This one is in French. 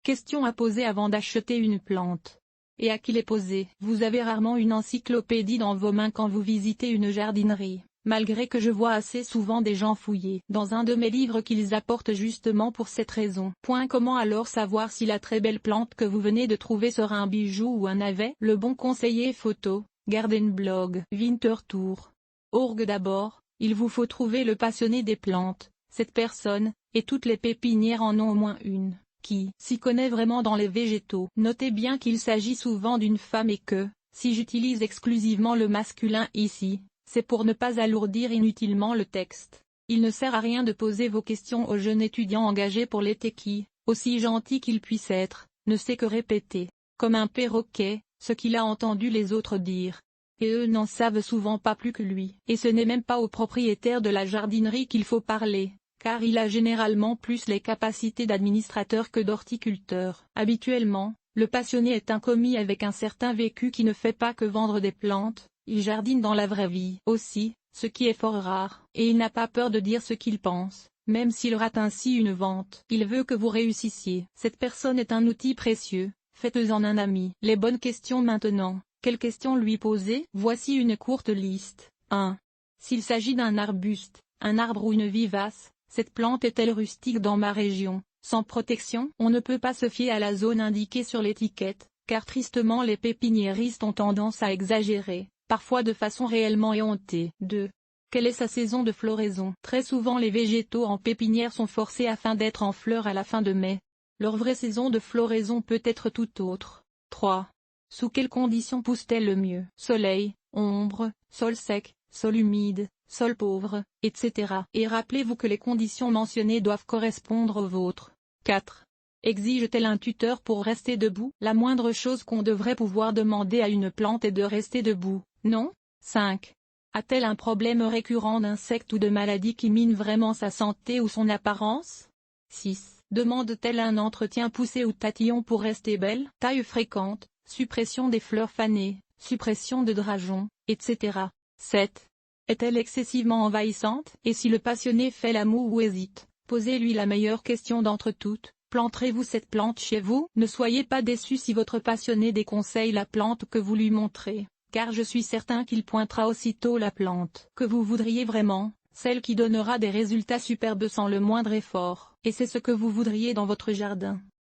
Question à poser avant d'acheter une plante. Et à qui les poser? Vous avez rarement une encyclopédie dans vos mains quand vous visitez une jardinerie, malgré que je vois assez souvent des gens fouiller dans un de mes livres qu'ils apportent justement pour cette raison. Comment alors savoir si la très belle plante que vous venez de trouver sera un bijou ou un navet? Le bon conseiller photo, Garden Blog, Winterthur. Org d'abord, il vous faut trouver le passionné des plantes. Cette personne, et toutes les pépinières en ont au moins une, qui s'y connaît vraiment dans les végétaux. Notez bien qu'il s'agit souvent d'une femme et que, si j'utilise exclusivement le masculin ici, c'est pour ne pas alourdir inutilement le texte. Il ne sert à rien de poser vos questions au jeune étudiant engagé pour l'été qui, aussi gentil qu'il puisse être, ne sait que répéter, comme un perroquet, ce qu'il a entendu les autres dire. Et eux n'en savent souvent pas plus que lui. Et ce n'est même pas au propriétaire de la jardinerie qu'il faut parler, car il a généralement plus les capacités d'administrateur que d'horticulteur. Habituellement, le passionné est un commis avec un certain vécu qui ne fait pas que vendre des plantes, il jardine dans la vraie vie aussi, ce qui est fort rare, et il n'a pas peur de dire ce qu'il pense, même s'il rate ainsi une vente. Il veut que vous réussissiez. Cette personne est un outil précieux, faites-en un ami. Les bonnes questions maintenant. Quelles questions lui poser? Voici une courte liste. 1. S'il s'agit d'un arbuste, un arbre ou une vivace, cette plante est-elle rustique dans ma région, sans protection? On ne peut pas se fier à la zone indiquée sur l'étiquette, car tristement les pépiniéristes ont tendance à exagérer, parfois de façon réellement éhontée. 2. Quelle est sa saison de floraison? Très souvent les végétaux en pépinière sont forcés afin d'être en fleurs à la fin de mai. Leur vraie saison de floraison peut être tout autre. 3. Sous quelles conditions pousse-t-elle le mieux? Soleil, ombre, sol sec, sol humide, sol pauvre, etc. Et rappelez-vous que les conditions mentionnées doivent correspondre aux vôtres. 4. Exige-t-elle un tuteur pour rester debout? La moindre chose qu'on devrait pouvoir demander à une plante est de rester debout, non? 5. A-t-elle un problème récurrent d'insectes ou de maladies qui minent vraiment sa santé ou son apparence? 6. Demande-t-elle un entretien poussé ou tatillon pour rester belle? Taille fréquente, suppression des fleurs fanées, suppression de drageons, etc. 7. Est-elle excessivement envahissante? Et si le passionné fait la moue ou hésite, posez-lui la meilleure question d'entre toutes. Planterez-vous cette plante chez vous? Ne soyez pas déçus si votre passionné déconseille la plante que vous lui montrez, car je suis certain qu'il pointera aussitôt la plante que vous voudriez vraiment, celle qui donnera des résultats superbes sans le moindre effort, et c'est ce que vous voudriez dans votre jardin.